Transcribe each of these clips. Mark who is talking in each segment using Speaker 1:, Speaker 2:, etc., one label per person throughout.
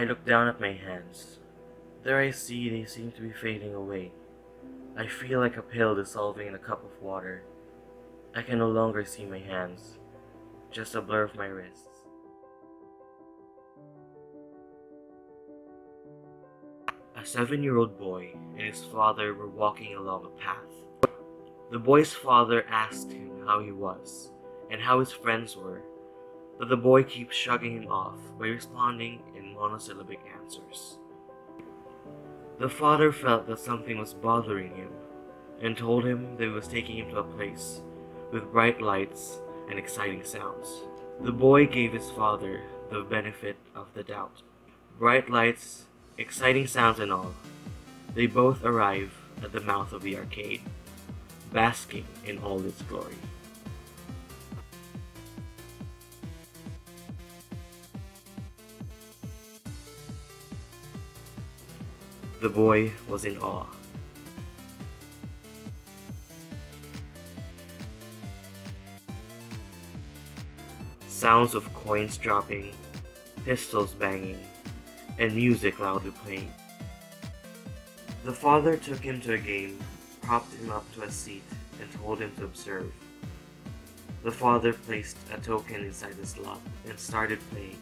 Speaker 1: I look down at my hands. There I see they seem to be fading away. I feel like a pill dissolving in a cup of water. I can no longer see my hands, just a blur of my wrists. A 7-year-old boy and his father were walking along a path. The boy's father asked him how he was and how his friends were, but the boy keeps shrugging him off by responding in monosyllabic answers. The father felt that something was bothering him and told him that he was taking him to a place with bright lights and exciting sounds. The boy gave his father the benefit of the doubt. Bright lights, exciting sounds and all, they both arrive at the mouth of the arcade, basking in all its glory. The boy was in awe. Sounds of coins dropping, pistols banging, and music loudly playing. The father took him to a game, propped him up to a seat, and told him to observe. The father placed a token inside the slot and started playing.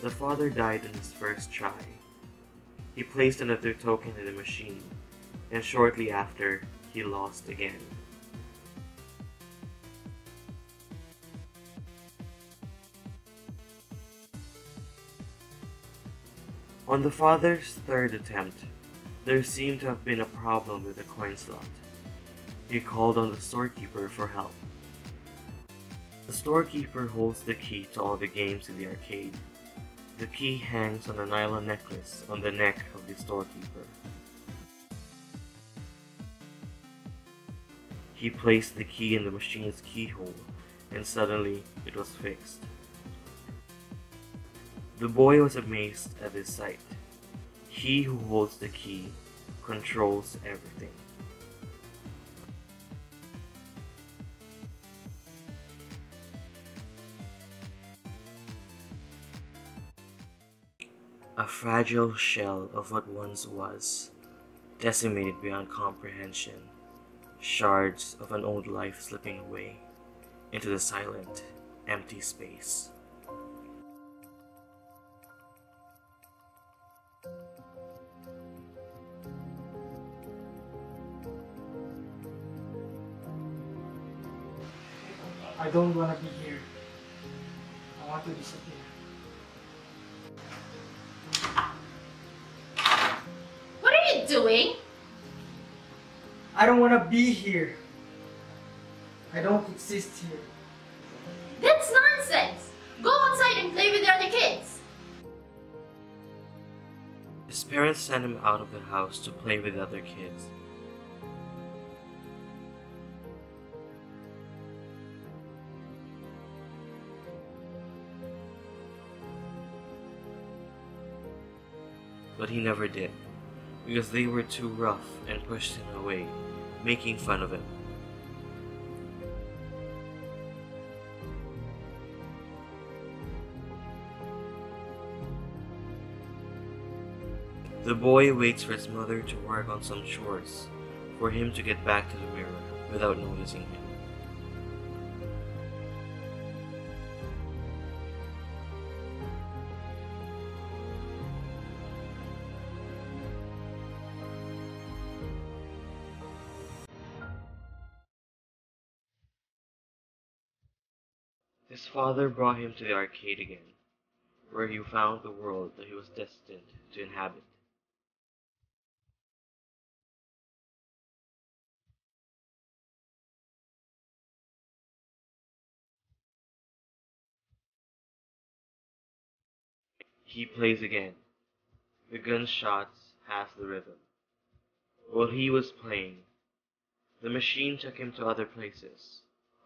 Speaker 1: The father died on his first try. He placed another token in the machine, and shortly after, he lost again. On the father's third attempt, there seemed to have been a problem with the coin slot. He called on the storekeeper for help. The storekeeper holds the key to all the games in the arcade. The key hangs on a nylon necklace on the neck of the storekeeper. He placed the key in the machine's keyhole, and suddenly it was fixed. The boy was amazed at this sight. He who holds the key controls everything. A fragile shell of what once was, decimated beyond comprehension, shards of an old life slipping away into the silent, empty space.
Speaker 2: I don't want to be here. I want to disappear.
Speaker 3: What are you doing?
Speaker 2: I don't want to be here. I don't exist here.
Speaker 3: That's nonsense! Go outside and play with the other kids!
Speaker 1: His parents sent him out of the house to play with other kids. But he never did, because they were too rough and pushed him away, making fun of him. The boy waits for his mother to work on some chores, for him to get back to the mirror without noticing him. His father brought him to the arcade again, where he found the world that he was destined to inhabit. He plays again. The gunshots has the rhythm. While he was playing, the machine took him to other places,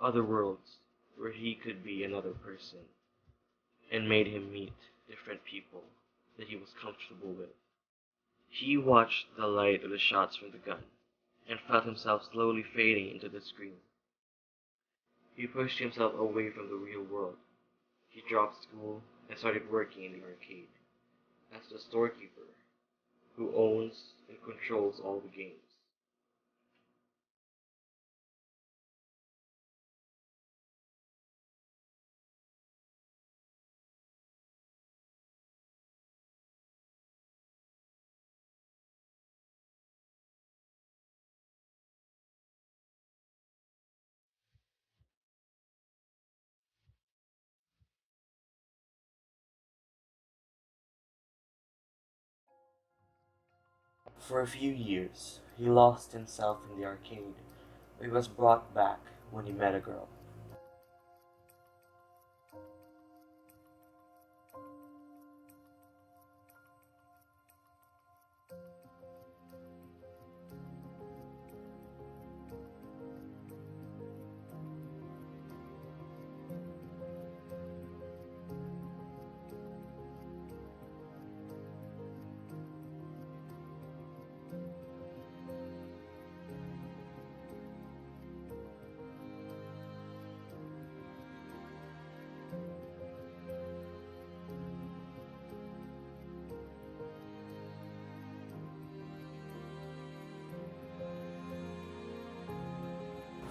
Speaker 1: other worlds, where he could be another person, and made him meet different people that he was comfortable with. He watched the light of the shots from the gun, and felt himself slowly fading into the screen. He pushed himself away from the real world. He dropped school and started working in the arcade as the storekeeper who owns and controls all the games. For a few years, he lost himself in the arcade, but he was brought back when he met a girl.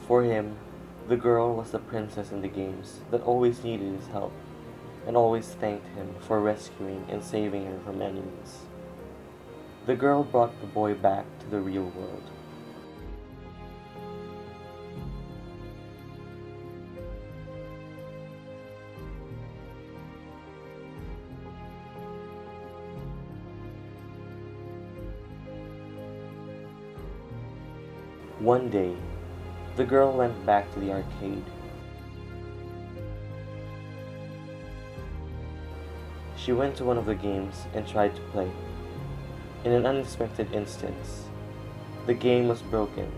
Speaker 1: For him, the girl was the princess in the games that always needed his help, and always thanked him for rescuing and saving her from enemies. The girl brought the boy back to the real world. One day, the girl went back to the arcade. She went to one of the games and tried to play. In an unexpected instance, the game was broken,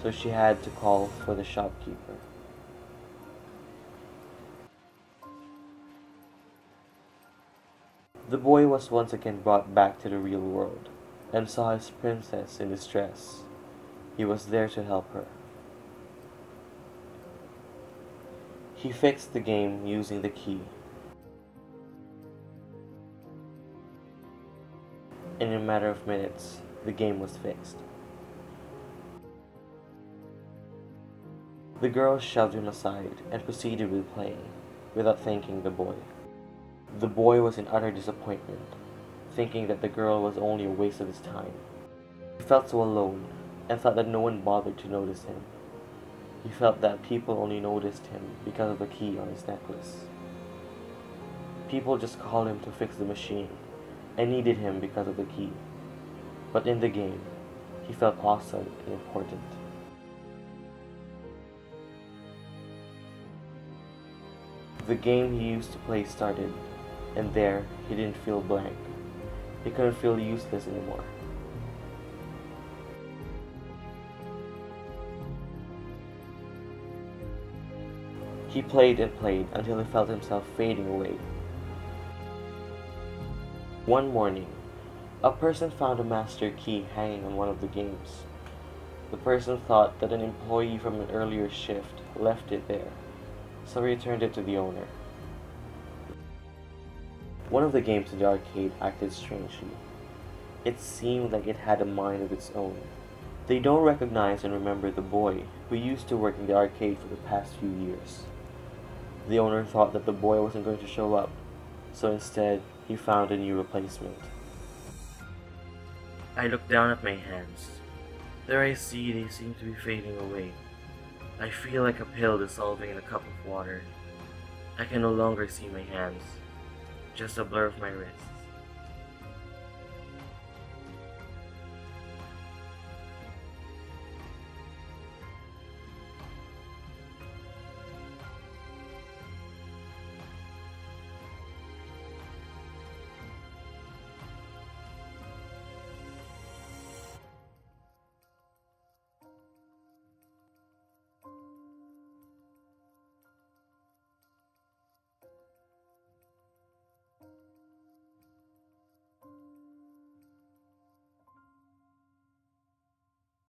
Speaker 1: so she had to call for the shopkeeper. The boy was once again brought back to the real world and saw his princess in distress. He was there to help her. He fixed the game using the key. In a matter of minutes, the game was fixed. The girl shoved him aside and proceeded with playing, without thanking the boy. The boy was in utter disappointment, thinking that the girl was only a waste of his time. He felt so alone, and thought that no one bothered to notice him. He felt that people only noticed him because of the key on his necklace. People just called him to fix the machine, and needed him because of the key. But in the game, he felt awesome and important. The game he used to play started, and there he didn't feel blank. He couldn't feel useless anymore. He played and played until he felt himself fading away. One morning, a person found a master key hanging on one of the games. The person thought that an employee from an earlier shift left it there, so he returned it to the owner. One of the games in the arcade acted strangely. It seemed like it had a mind of its own. They don't recognize and remember the boy who used to work in the arcade for the past few years. The owner thought that the boy wasn't going to show up, so instead, he found a new replacement. I look down at my hands. There I see they seem to be fading away. I feel like a pill dissolving in a cup of water. I can no longer see my hands, just a blur of my wrist.